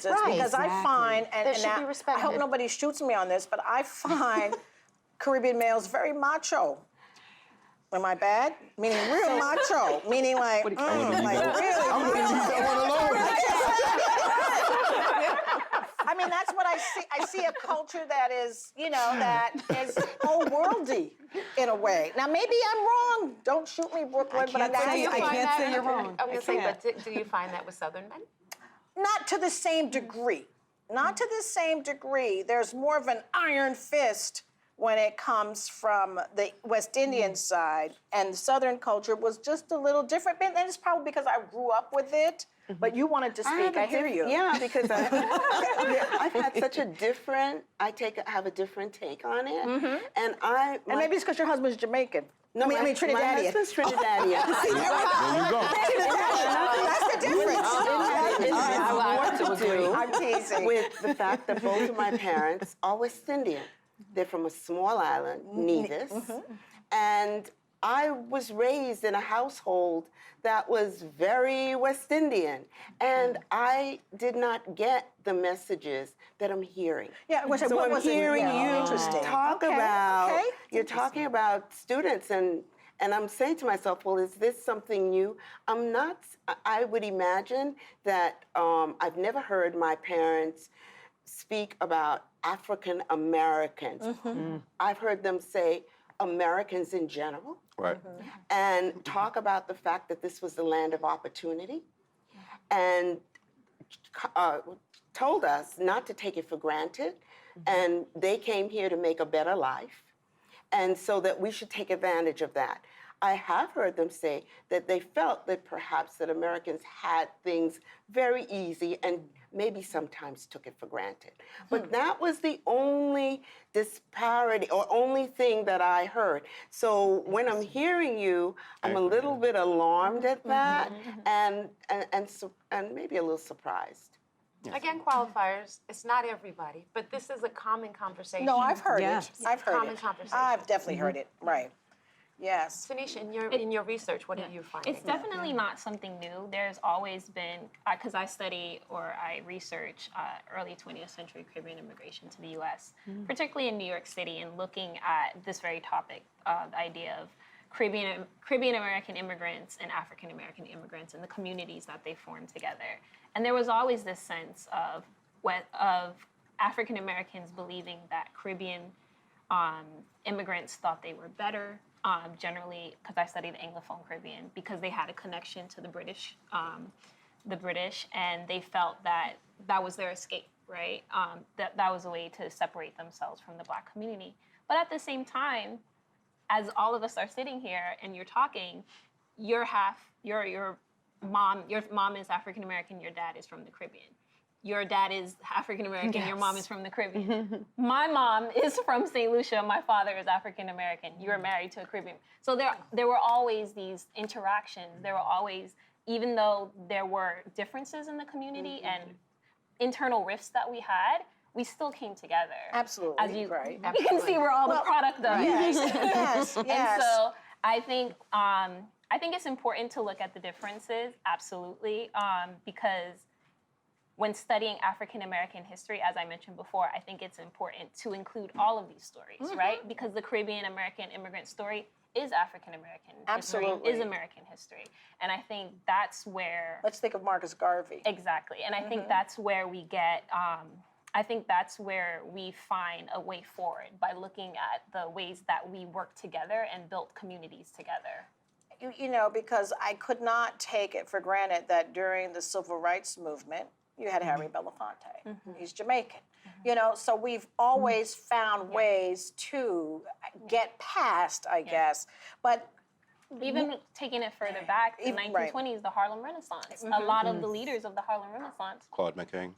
differences Right, because I exactly. find, There and should now, be I respect. hope nobody shoots me on this, but I find Caribbean males very macho. Am I bad? Meaning real macho. Meaning like, like really I mean, that's what I see. I see a culture that is, that is old worldy in a way. Now, maybe I'm wrong. Don't shoot me, Brooklyn, but I can't say you're wrong. I'm going to say, but do you find that with Southern men? not to the same degree. Not to the same degree. There's more of an iron fist when it comes from the West Indian side, and the Southern culture was just a little different. And it's probably because I grew up with it. But you wanted to speak. I hear you. Yeah, because I've had such a different. Have a different take on it, and And maybe it's because your husband's Jamaican. No, I mean Trinidadian. My husband's Trinidadian. See, there you go. That's the difference. It has more to do I'm teasing. with the fact that both of my parents are West Indian. They're from a small island, Nevis, and I was raised in a household that was very West Indian, and I did not get the messages that I'm hearing. Yeah, so I'm hearing you talk about. Okay. You're talking about students, and I'm saying to myself, well, is this something new? I'm not. I would imagine that I've never heard my parents speak about African Americans. I've heard them say Americans in general. Right. And talk about the fact that this was the land of opportunity, and told us not to take it for granted, and they came here to make a better life, and so that we should take advantage of that. I have heard them say that they felt that perhaps that Americans had things very easy and maybe sometimes took it for granted. But that was the only disparity or only thing that I heard. So when I'm hearing you, I'm a little bit alarmed at that and maybe a little surprised. Again, qualifiers, it's not everybody, but this is a common conversation. No, I've heard Yes. it. I've heard Common it. conversation. I've definitely heard it. Right. Yes. Tanisha, in your research, what are you finding? It's definitely not something new. There's always been, because I study or I research early 20th century Caribbean immigration to the U.S., particularly in New York City, and looking at this very topic, the idea of Caribbean American immigrants and African American immigrants and the communities that they form together. And there was always this sense of African Americans believing that Caribbean immigrants thought they were better. Generally, because I studied the Anglophone Caribbean, because they had a connection to the British, and they felt that that was their escape, right? That was a way to separate themselves from the Black community. But at the same time, as all of us are sitting here and you're talking, your mom is African American, your dad is from the Caribbean. Your dad is African American, your mom is from the Caribbean. My mom is from St. Lucia, my father is African American. You were married to a Caribbean. So there were always these interactions. There were always, even though there were differences in the community and internal rifts that we had, we still came together. Absolutely. As you right. can see, we're all the product of. Yes. Yes. And so I think it's important to look at the differences, absolutely, because when studying African American history, as I mentioned before, I think it's important to include all of these stories, right? Because the Caribbean American immigrant story is African American history, is American history. And I think that's where... Let's think of Marcus Garvey. Exactly. And I think that's where we get... I think that's where we find a way forward, by looking at the ways that we work together and built communities together. You know, because I could not take it for granted that during the Civil Rights Movement, you had Harry Belafonte. He's Jamaican. You know, so we've always found ways to get past, I guess. But even taking it further back, the 1920s, the Harlem Renaissance. A lot of the leaders of the Harlem Renaissance, Claude McKay.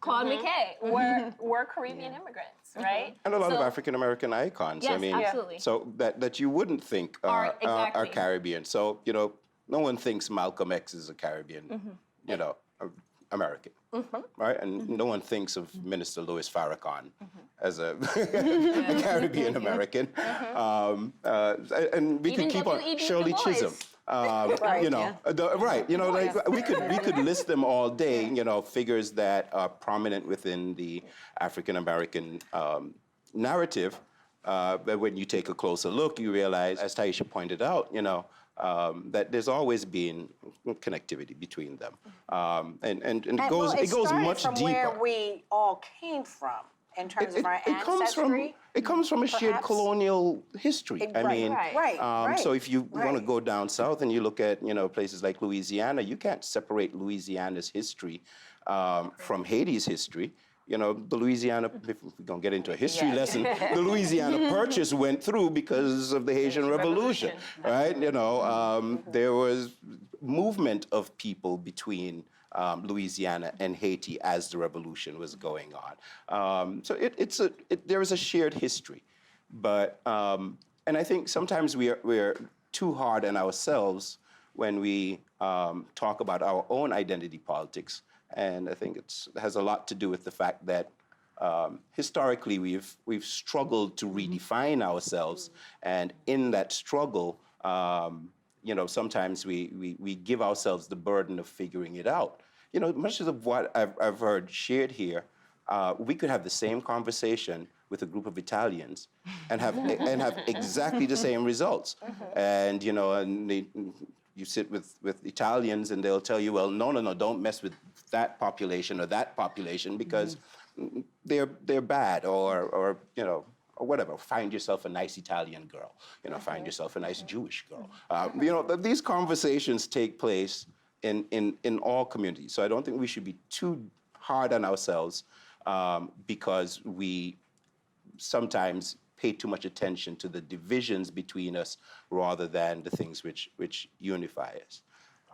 Were Caribbean immigrants, right? And a lot of African American icons. Yes, I mean, absolutely. So that you wouldn't think are Caribbean. So, you know, no one thinks Malcolm X is a Caribbean, you know, American, right? And no one thinks of Minister Louis Farrakhan as a Caribbean American. And we Even can keep on. W.E.B. Shirley Du Bois. Chisholm. Right. You know, right? You know, like we could list them all day. You know, figures that are prominent within the African American narrative. But when you take a closer look, you realize, as Taisha pointed out, you know, that there's always been connectivity between them, and it goes much from deeper. Where we all came from in terms of our ancestry. It comes from a shared perhaps? colonial history. I mean, Right. so if you want to go down south and you look at, you know, places like Louisiana, you can't separate Louisiana's history from Haiti's history. You know, the Louisiana, if we're going to get into a history lesson, the Louisiana Purchase went through because of the Haitian Revolution, right? You know, there was movement of people between Louisiana and Haiti as the revolution was going on. So there is a shared history, but and I think sometimes we're too hard on ourselves when we talk about our own identity politics, and I think it has a lot to do with the fact that historically we've struggled to redefine ourselves, and in that struggle. You know, sometimes we give ourselves the burden of figuring it out. You know, much of what I've heard shared here, we could have the same conversation with a group of Italians and have exactly the same results. And you know, you sit with Italians and they'll tell you, well, no, don't mess with that population or that population because they're bad or you know. Or whatever, find yourself a nice Italian girl, you know, find yourself a nice Jewish girl. You know, these conversations take place in all communities. So I don't think we should be too hard on ourselves because we sometimes pay too much attention to the divisions between us rather than the things which unify us.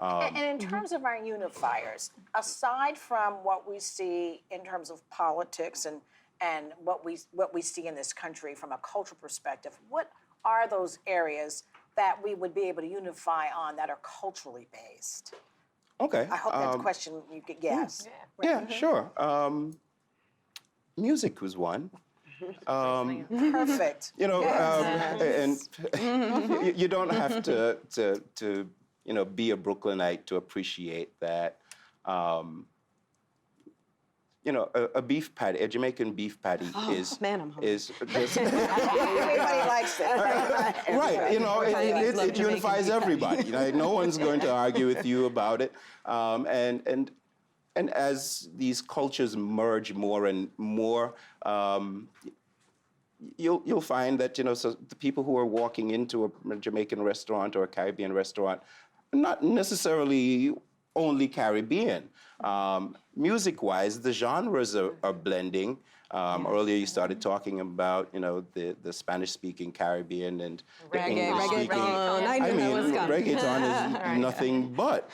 And in terms of our unifiers, aside from what we see in terms of politics and what we see in this country from a cultural perspective, what are those areas that we would be able to unify on that are culturally based? Okay. I hope that's a question you could guess. Yeah, sure. Music was one. Perfect. You know, and you don't have to you know be a Brooklynite to appreciate that. You know, a beef patty, a Jamaican beef patty is just Everybody likes it. right. You know, it unifies everybody. You know, no one's going to argue with you about it. And as these cultures merge more and more, you'll find that, you know, so the people who are walking into a Jamaican restaurant or a Caribbean restaurant are not necessarily only Caribbean. Music-wise, the genres are blending. Earlier, you started talking about, you know, the Spanish-speaking Caribbean and the English-speaking. Reggaeton is nothing but.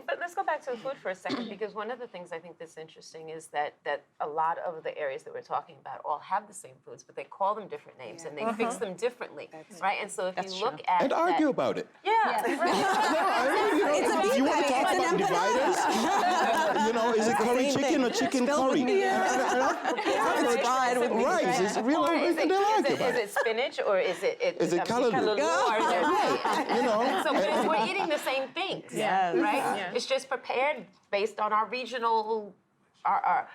But let's go back to the food for a second, because one of the things I think that's interesting is that a lot of the areas that we're talking about all have the same foods, but they call them different names and they fix them differently, right? And so if you look at and argue about it. Yeah. You want to talk about dividers? You know, is it curry chicken or chicken curry? Rice. Is it real? Is it spinach or is it callaloo? Right. You know. So we're eating the same things, right? Yeah. It's just prepared based on our regional, our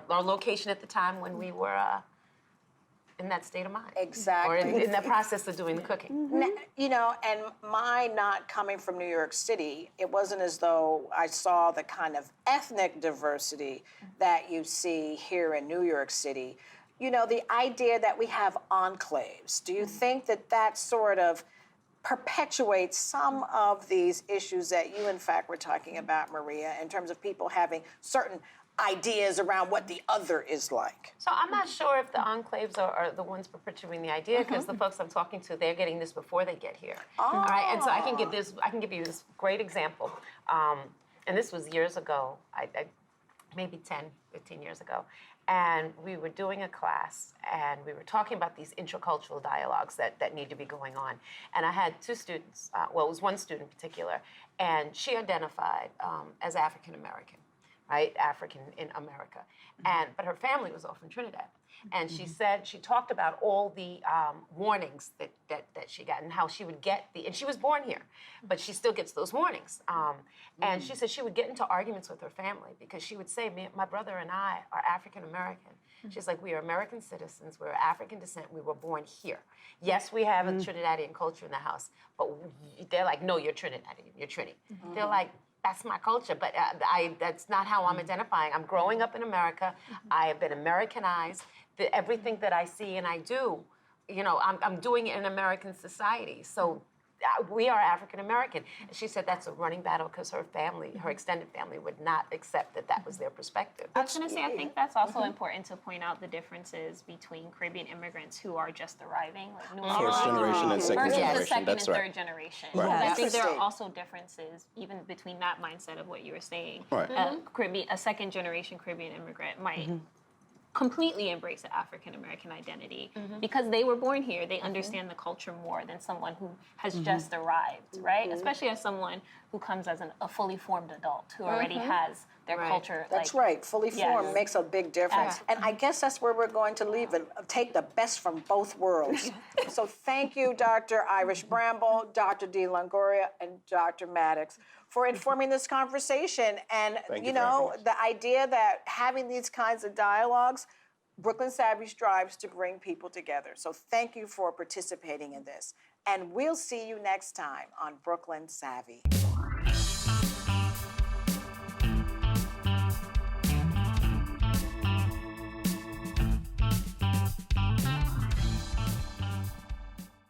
location at the time when we were in that state of mind. Exactly. Or in the process of doing the cooking. You know, and my not coming from New York City, it wasn't as though I saw the kind of ethnic diversity that you see here in New York City. You know, the idea that we have enclaves. Do you think that sort of perpetuates some of these issues that you, in fact, were talking about, Maria, in terms of people having certain ideas around what the other is like? So I'm not sure if the enclaves are the ones perpetuating the idea, because the folks I'm talking to, they're getting this before they get here. All right, and so I can give you this great example. And this was years ago, maybe 10, 15 years ago. And we were doing a class, and we were talking about these intercultural dialogues that need to be going on. And I had two students, well, it was one student in particular, and she identified as African American. right? African in America. But her family was all from Trinidad. And she said, she talked about all the warnings that she got and how she would get and she was born here, but she still gets those warnings. And she said she would get into arguments with her family because she would say, my brother and I are African American. She's like, we are American citizens, we're African descent, we were born here. Yes, we have a Trinidadian culture in the house, but they're like, no, you're Trinidadian, you're Trini. They're like, that's my culture, but that's not how I'm identifying. I'm growing up in America. I have been Americanized. Everything that I see and I do, I'm doing it in American society. So we are African American. And she said that's a running battle because her family, her extended family, would not accept that was their perspective. I was going to say, I think that's also important to point out the differences between Caribbean immigrants who are just arriving, like new First generation and second versus the generation. second That's and right. third generation. Right. I think there are Interesting. also differences even between that mindset of what you were saying. Right. A second generation Caribbean immigrant might completely embrace the African American identity because they were born here. They understand the culture more than someone who has just arrived, right? Especially as someone who comes as a fully formed adult who already has their culture. That's right. Fully formed Yes. makes a big difference. And I guess that's where we're going to leave it. Take the best from both worlds. So thank you, Dr. Irish Bramble, Dr. Dee Longoria, and Dr. Maddox for informing this conversation. And, Thank you you for know, having us. the idea that having these kinds of dialogues, Brooklyn Savvy strives to bring people together. So thank you for participating in this. And we'll see you next time on Brooklyn Savvy.